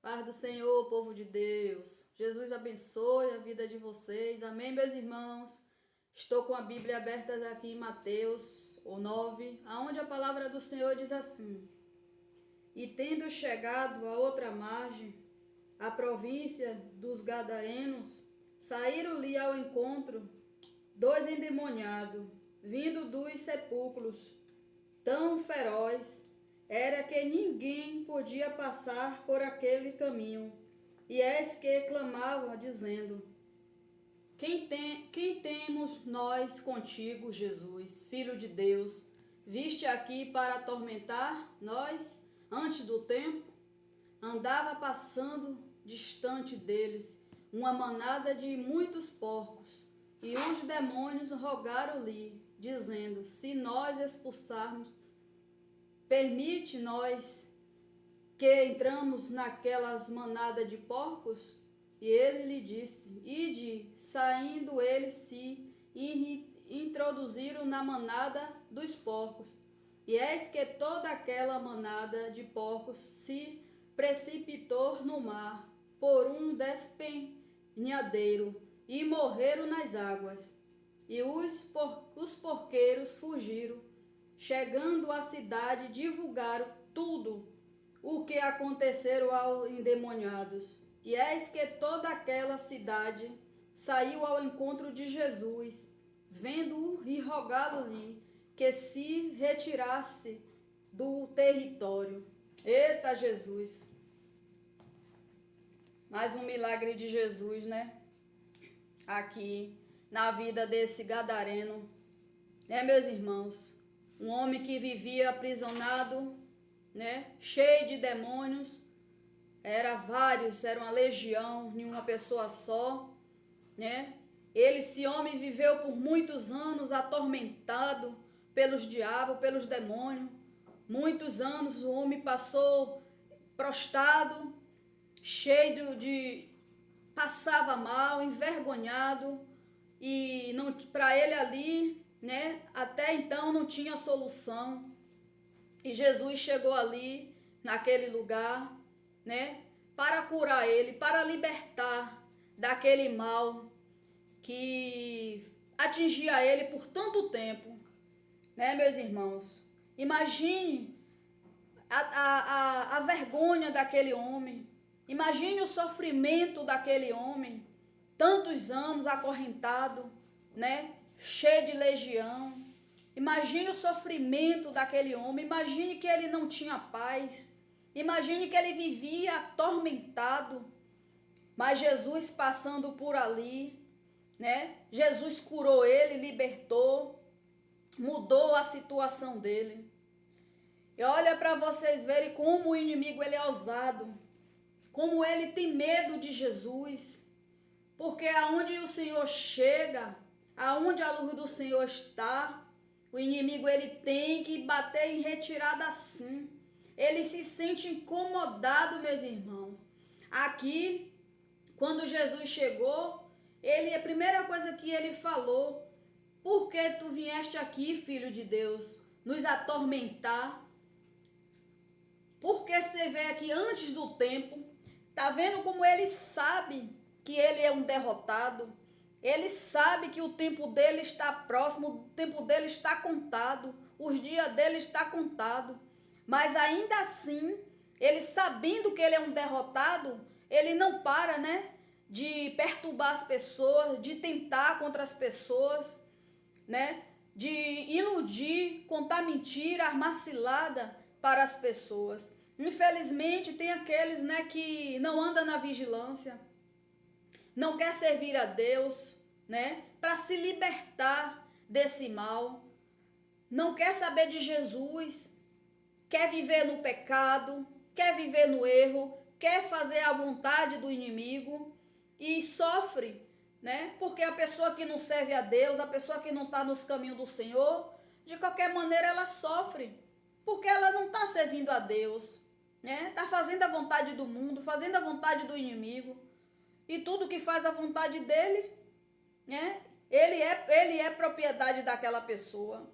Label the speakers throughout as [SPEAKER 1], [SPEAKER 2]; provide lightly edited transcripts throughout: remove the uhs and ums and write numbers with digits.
[SPEAKER 1] Paz do Senhor, povo de Deus. Jesus abençoe a vida de vocês. Amém, meus irmãos. Estou com a Bíblia aberta aqui em Mateus, o 9, aonde a palavra do Senhor diz assim: E tendo chegado à outra margem, a província dos Gadarenos, saíram-lhe ao encontro dois endemoniados, vindo dos sepulcros, tão feroz era que ninguém podia passar por aquele caminho. E eis que clamava, dizendo: quem temos nós contigo, Jesus, Filho de Deus? Viste aqui para atormentar nós antes do tempo? Andava passando distante deles uma manada de muitos porcos, e os demônios rogaram-lhe, dizendo: se nós expulsarmos, permite nós que entramos naquelas manadas de porcos? E ele lhe disse: ide. Saindo eles se introduziram na manada dos porcos. E eis que toda aquela manada de porcos se precipitou no mar por um despenhadeiro e morreram nas águas. E os porqueiros fugiram. Chegando à cidade, divulgaram tudo o que aconteceu aos endemoniados. E eis que toda aquela cidade saiu ao encontro de Jesus, vendo-o e rogá-lo-lhe que se retirasse do território. Eita Jesus! Mais um milagre de Jesus, né? Aqui na vida desse gadareno, né, meus irmãos? Um homem que vivia aprisionado, né, cheio de demônios, era uma legião, nenhuma pessoa só, né? Esse homem viveu por muitos anos atormentado pelos diabos, pelos demônios. Muitos anos o homem passou prostrado, cheio passava mal, envergonhado, e não para ele ali, né? Até então não tinha solução. E Jesus chegou ali, naquele lugar, né? Para curar ele, para libertar daquele mal que atingia ele por tanto tempo, né, meus irmãos? Imagine a vergonha daquele homem. Imagine o sofrimento daquele homem, tantos anos acorrentado, né? Cheio de legião. Imagine o sofrimento daquele homem. Imagine que ele não tinha paz. Imagine que ele vivia atormentado. Mas Jesus passando por ali, né? Jesus curou ele, libertou, mudou a situação dele. E olha para vocês verem como o inimigo ele é ousado, como ele tem medo de Jesus, porque aonde o Senhor chega, aonde a luz do Senhor está, o inimigo ele tem que bater em retirada assim. Ele se sente incomodado, meus irmãos. Aqui, quando Jesus chegou, a primeira coisa que ele falou: por que tu vieste aqui, filho de Deus, nos atormentar? Por que você veio aqui antes do tempo? Tá vendo como ele sabe que ele é um derrotado? Ele sabe que o tempo dele está próximo, o tempo dele está contado, os dias dele está contado. Mas ainda assim, ele sabendo que ele é um derrotado, ele não para, né, de perturbar as pessoas, de tentar contra as pessoas, né, de iludir, contar mentira, armar cilada para as pessoas. Infelizmente, tem aqueles, né, que não andam na vigilância, não quer servir a Deus, né, para se libertar desse mal, não quer saber de Jesus, quer viver no pecado, quer viver no erro, quer fazer a vontade do inimigo e sofre, né? Porque a pessoa que não serve a Deus, a pessoa que não está nos caminhos do Senhor, de qualquer maneira ela sofre, porque ela não está servindo a Deus, né? Está fazendo a vontade do mundo, fazendo a vontade do inimigo, e tudo que faz a vontade dele, né? Ele é propriedade daquela pessoa.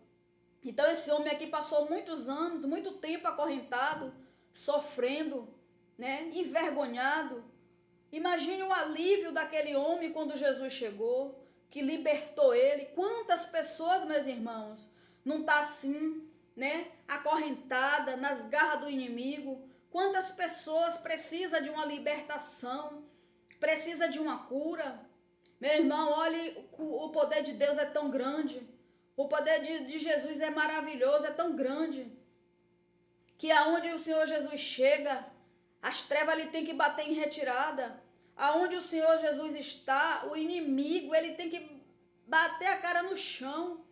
[SPEAKER 1] Então esse homem aqui passou muitos anos, muito tempo acorrentado, sofrendo, né, envergonhado. Imagine o alívio daquele homem quando Jesus chegou, que libertou ele. Quantas pessoas, meus irmãos, não tá assim, né, acorrentada nas garras do inimigo? Quantas pessoas precisam de uma libertação, precisa de uma cura? Meu irmão, olhe, o poder de Deus é tão grande, o poder de Jesus é maravilhoso, é tão grande, que aonde o Senhor Jesus chega, as trevas ali tem que bater em retirada. Aonde o Senhor Jesus está, o inimigo, ele tem que bater a cara no chão.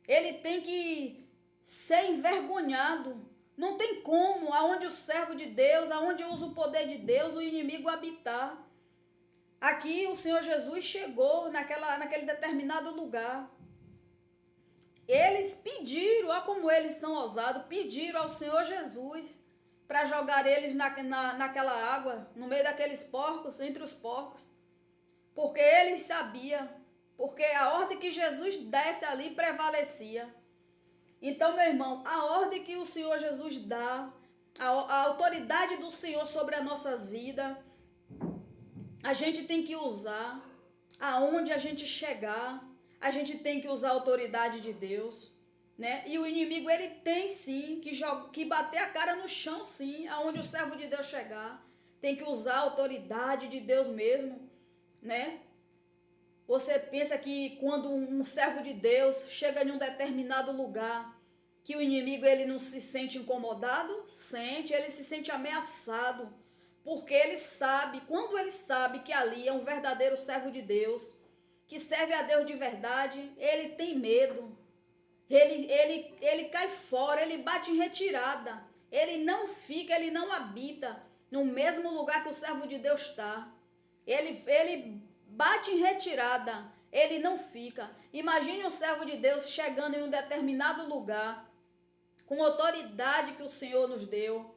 [SPEAKER 1] Ele tem que ser envergonhado. Não tem como, aonde o servo de Deus, aonde usa o poder de Deus, o inimigo habitar. Aqui o Senhor Jesus chegou naquele determinado lugar. Eles pediram, olha como eles são ousados, pediram ao Senhor Jesus para jogar eles naquela água, no meio daqueles porcos, entre os porcos. Porque eles sabiam, porque a ordem que Jesus desse ali prevalecia. Então, meu irmão, a ordem que o Senhor Jesus dá, a autoridade do Senhor sobre as nossas vidas, a gente tem que usar. Aonde a gente chegar, a gente tem que usar a autoridade de Deus, né? E o inimigo, ele tem sim que bater a cara no chão, sim, aonde o servo de Deus chegar. Tem que usar a autoridade de Deus mesmo, né? Você pensa que quando um servo de Deus chega em um determinado lugar, que o inimigo, ele não se sente incomodado? Sente, ele se sente ameaçado. Porque ele sabe, quando ele sabe que ali é um verdadeiro servo de Deus, que serve a Deus de verdade, ele tem medo. Ele cai fora, ele bate em retirada. Ele não fica, ele não habita no mesmo lugar que o servo de Deus está. Ele bate em retirada, ele não fica. Imagine um servo de Deus chegando em um determinado lugar, com autoridade que o Senhor nos deu.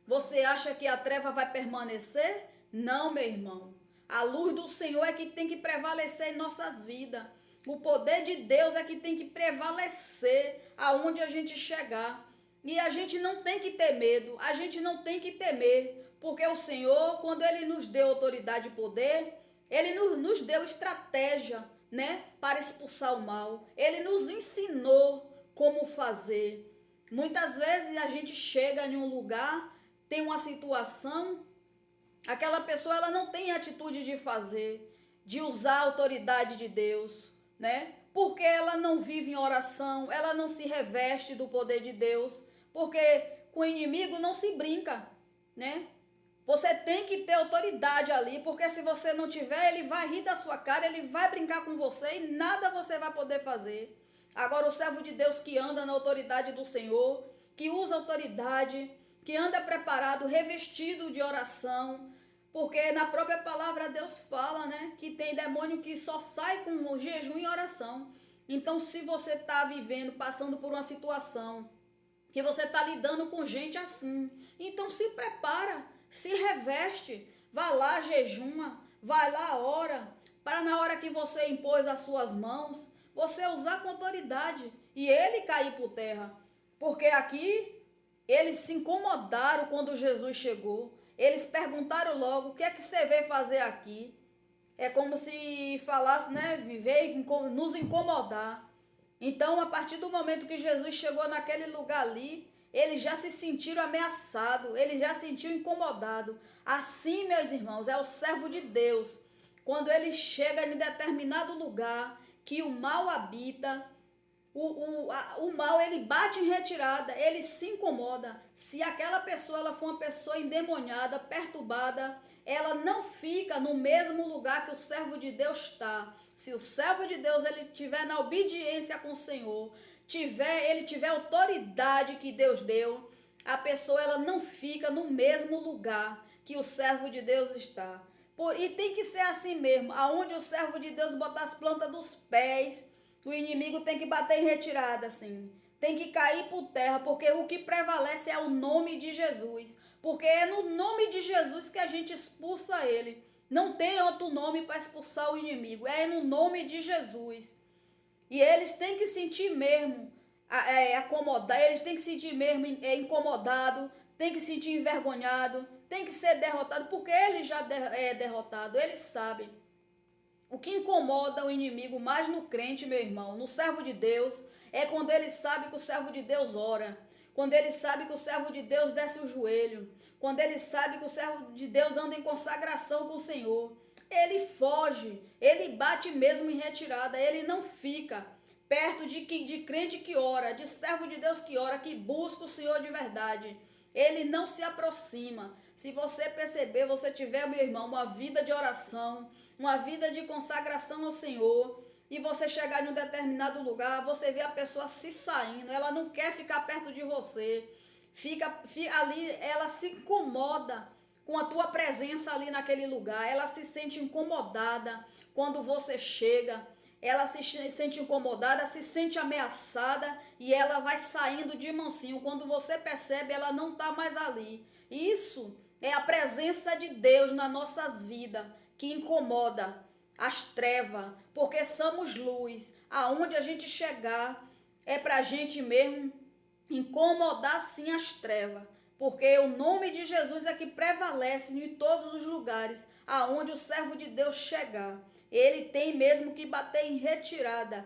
[SPEAKER 1] Você acha que a treva vai permanecer? Não, meu irmão. A luz do Senhor é que tem que prevalecer em nossas vidas. O poder de Deus é que tem que prevalecer aonde a gente chegar. E a gente não tem que ter medo, a gente não tem que temer, porque o Senhor, quando Ele nos deu autoridade e poder, Ele nos deu estratégia, né, para expulsar o mal. Ele nos ensinou como fazer. Muitas vezes a gente chega em um lugar, tem uma situação, aquela pessoa ela não tem atitude de fazer, de usar a autoridade de Deus, né? Porque ela não vive em oração, ela não se reveste do poder de Deus, porque com o inimigo não se brinca, né? Você tem que ter autoridade ali, porque se você não tiver, ele vai rir da sua cara, ele vai brincar com você e nada você vai poder fazer. Agora o servo de Deus que anda na autoridade do Senhor, que usa autoridade, que anda preparado, revestido de oração, porque na própria palavra Deus fala, né, que tem demônio que só sai com jejum e oração. Então, se você está vivendo, passando por uma situação, que você está lidando com gente assim, então se prepara, se reveste, vai lá, jejuma, vai lá, ora, para na hora que você impôs as suas mãos, você usar com autoridade e ele cair por terra. Porque aqui eles se incomodaram quando Jesus chegou. Eles perguntaram logo, o que é que você veio fazer aqui? É como se falasse, né, veio nos incomodar. Então, a partir do momento que Jesus chegou naquele lugar ali, eles já se sentiram ameaçados, eles já se sentiram incomodados. Assim, meus irmãos, é o servo de Deus. Quando ele chega em determinado lugar que o mal habita, o mal, ele bate em retirada, ele se incomoda. Se aquela pessoa ela for uma pessoa endemoniada, perturbada, ela não fica no mesmo lugar que o servo de Deus está. Se o servo de Deus ele estiver na obediência com o Senhor, ele tiver autoridade que Deus deu, a pessoa ela não fica no mesmo lugar que o servo de Deus está. E tem que ser assim mesmo, aonde o servo de Deus botar as plantas dos pés, o inimigo tem que bater em retirada, assim. Tem que cair por terra, porque o que prevalece é o nome de Jesus. Porque é no nome de Jesus que a gente expulsa ele. Não tem outro nome para expulsar o inimigo. É no nome de Jesus. E eles têm que sentir mesmo acomodar, eles têm que sentir mesmo incomodado, têm que sentir envergonhado, tem que ser derrotado, porque ele já é derrotado, ele sabe. O que incomoda o inimigo mais no crente, meu irmão, no servo de Deus, é quando ele sabe que o servo de Deus ora, quando ele sabe que o servo de Deus desce o joelho, quando ele sabe que o servo de Deus anda em consagração com o Senhor. Ele foge, ele bate mesmo em retirada, ele não fica perto de crente que ora, de servo de Deus que ora, que busca o Senhor de verdade. Ele não se aproxima. Se você perceber, você tiver, meu irmão, uma vida de oração, uma vida de consagração ao Senhor, e você chegar em um determinado lugar, você vê a pessoa se saindo, ela não quer ficar perto de você, fica ali, ela se incomoda com a tua presença ali naquele lugar, ela se sente incomodada quando você chega, ela se sente incomodada, se sente ameaçada e ela vai saindo de mansinho. Quando você percebe, ela não está mais ali. Isso é a presença de Deus nas nossas vidas que incomoda as trevas, porque somos luz. Aonde a gente chegar é para a gente mesmo incomodar sim as trevas, porque o nome de Jesus é que prevalece em todos os lugares aonde o servo de Deus chegar. Ele tem mesmo que bater em retirada,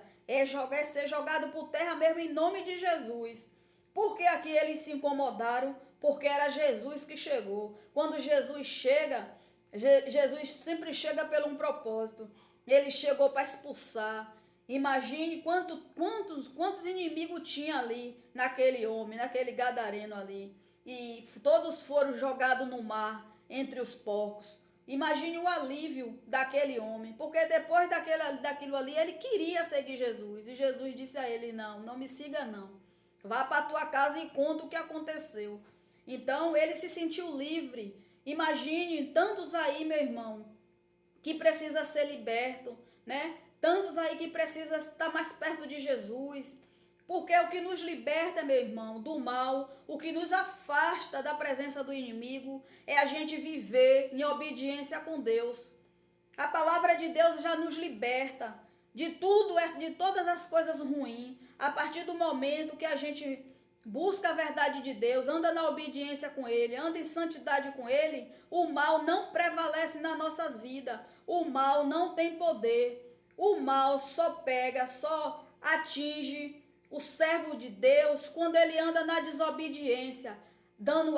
[SPEAKER 1] ser jogado por terra mesmo em nome de Jesus. Porque aqui eles se incomodaram? Porque era Jesus que chegou. Quando Jesus chega, Jesus sempre chega por um propósito. Ele chegou para expulsar. Imagine quantos inimigos tinha ali naquele homem, naquele gadareno ali. E todos foram jogados no mar, entre os porcos. Imagine o alívio daquele homem, porque depois daquilo ali, ele queria seguir Jesus. E Jesus disse a ele, não me siga não. Vá para a tua casa e conta o que aconteceu. Então, ele se sentiu livre. Imagine tantos aí, meu irmão, que precisa ser liberto, né? Tantos aí que precisa estar mais perto de Jesus. Porque o que nos liberta, meu irmão, do mal, o que nos afasta da presença do inimigo, é a gente viver em obediência com Deus. A palavra de Deus já nos liberta de tudo, de todas as coisas ruins. A partir do momento que a gente busca a verdade de Deus, anda na obediência com Ele, anda em santidade com Ele, o mal não prevalece nas nossas vidas. O mal não tem poder. O mal só pega, só atinge o servo de Deus quando ele anda na desobediência,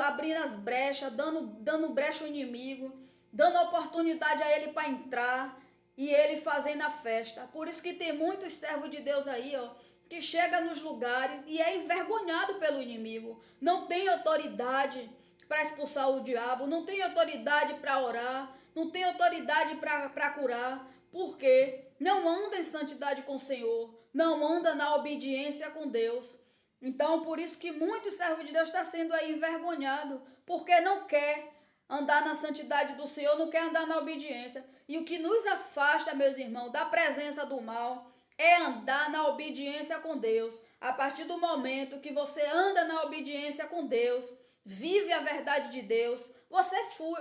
[SPEAKER 1] abrindo as brechas, dando brecha ao inimigo, dando oportunidade a ele para entrar e ele fazendo a festa. Por isso que tem muitos servos de Deus aí, ó, que chega nos lugares e é envergonhado pelo inimigo, não tem autoridade para expulsar o diabo, não tem autoridade para orar, não tem autoridade para curar, porque não anda em santidade com o Senhor, não anda na obediência com Deus. Então, por isso que muitos servos de Deus estão sendo aí envergonhados, porque não quer andar na santidade do Senhor, não quer andar na obediência. E o que nos afasta, meus irmãos, da presença do mal, é andar na obediência com Deus. A partir do momento que você anda na obediência com Deus, vive a verdade de Deus, você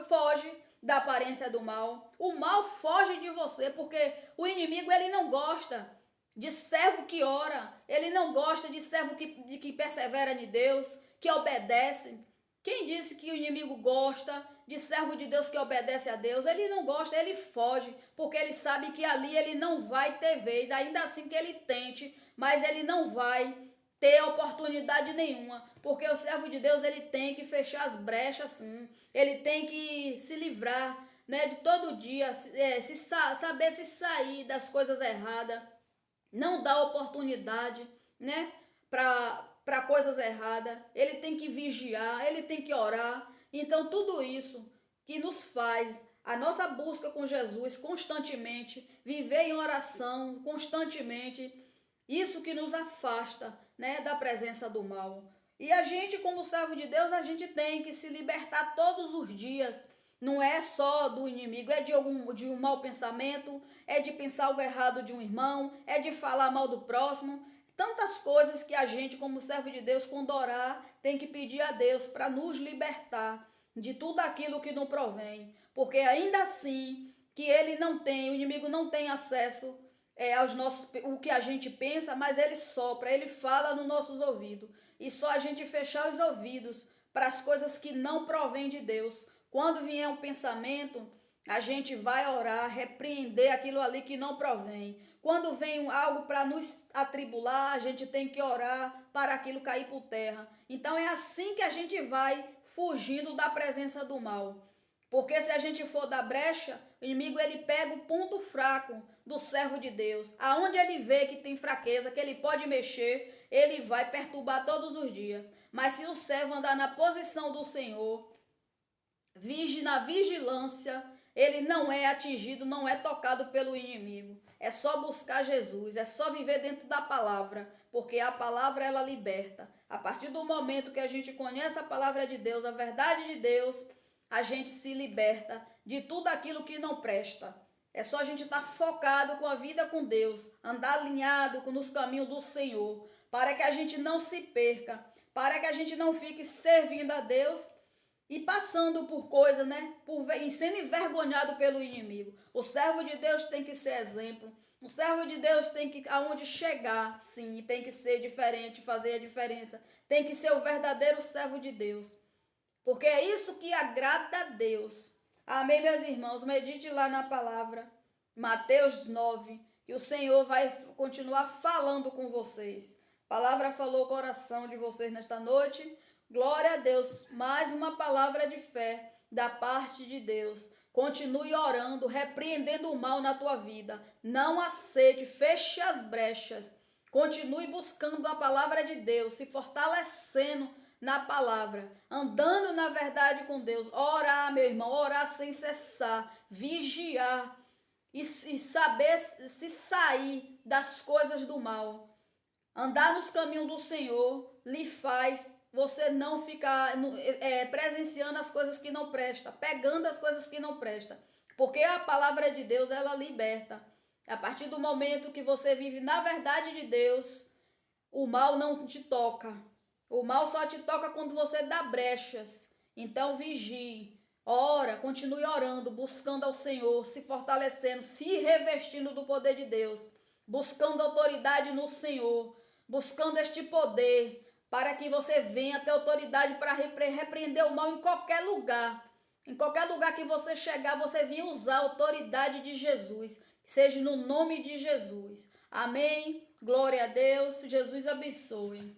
[SPEAKER 1] foge da aparência do mal. O mal foge de você, porque o inimigo ele não gosta de servo que ora, ele não gosta de servo que persevera em Deus, que obedece. Quem disse que o inimigo gosta de servo de Deus que obedece a Deus? Ele não gosta, ele foge, porque ele sabe que ali ele não vai ter vez, ainda assim que ele tente, mas ele não vai ter oportunidade nenhuma, porque o servo de Deus ele tem que fechar as brechas, sim, ele tem que se livrar, né, de todo dia, saber se sair das coisas erradas, não dá oportunidade, né, para coisas erradas, ele tem que vigiar, ele tem que orar. Então tudo isso que nos faz a nossa busca com Jesus constantemente, viver em oração constantemente, isso que nos afasta, né, da presença do mal. E a gente, como servo de Deus, a gente tem que se libertar todos os dias. Não é só do inimigo, é de um mau pensamento, é de pensar algo errado de um irmão, é de falar mal do próximo. Tantas coisas que a gente, como servo de Deus, quando orar, tem que pedir a Deus para nos libertar de tudo aquilo que não provém. Porque ainda assim que ele não tem, o inimigo não tem acesso aos o que a gente pensa, mas ele sopra, ele fala nos nossos ouvidos. E só a gente fechar os ouvidos para as coisas que não provém de Deus, Quando vier um pensamento, a gente vai orar, repreender aquilo ali que não provém. Quando vem algo para nos atribular, a gente tem que orar para aquilo cair por terra. Então é assim que a gente vai fugindo da presença do mal. Porque se a gente for da brecha, o inimigo ele pega o ponto fraco do servo de Deus. Aonde ele vê que tem fraqueza, que ele pode mexer, ele vai perturbar todos os dias. Mas se o servo andar na posição do Senhor, na vigilância, ele não é atingido, não é tocado pelo inimigo. É só buscar Jesus, é só viver dentro da palavra, porque a palavra ela liberta. A partir do momento que a gente conhece a palavra de Deus, a verdade de Deus, a gente se liberta de tudo aquilo que não presta. É só a gente estar focado com a vida com Deus, andar alinhado nos caminhos do Senhor, para que a gente não se perca, para que a gente não fique servindo a Deus e passando por coisas, né? Sendo envergonhado pelo inimigo. O servo de Deus tem que ser exemplo. O servo de Deus tem que, aonde chegar, sim, tem que ser diferente, fazer a diferença. Tem que ser o verdadeiro servo de Deus. Porque é isso que agrada a Deus. Amém, meus irmãos? Medite lá na palavra. Mateus 9, que o Senhor vai continuar falando com vocês. A palavra falou o coração de vocês nesta noite. Glória a Deus, mais uma palavra de fé da parte de Deus. Continue orando, repreendendo o mal na tua vida. Não aceite, feche as brechas. Continue buscando a palavra de Deus, se fortalecendo na palavra, andando na verdade com Deus. Orar, meu irmão, orar sem cessar, vigiar e saber se sair das coisas do mal. Andar nos caminhos do Senhor lhe faz você não ficar presenciando as coisas que não prestam, pegando as coisas que não prestam. Porque a palavra de Deus, ela liberta. A partir do momento que você vive na verdade de Deus, o mal não te toca. O mal só te toca quando você dá brechas. Então vigie, ora, continue orando, buscando ao Senhor, se fortalecendo, se revestindo do poder de Deus, buscando autoridade no Senhor, buscando este poder, para que você venha ter autoridade para repreender o mal em qualquer lugar. Em qualquer lugar que você chegar, você venha usar a autoridade de Jesus, seja no nome de Jesus. Amém? Glória a Deus. Jesus abençoe.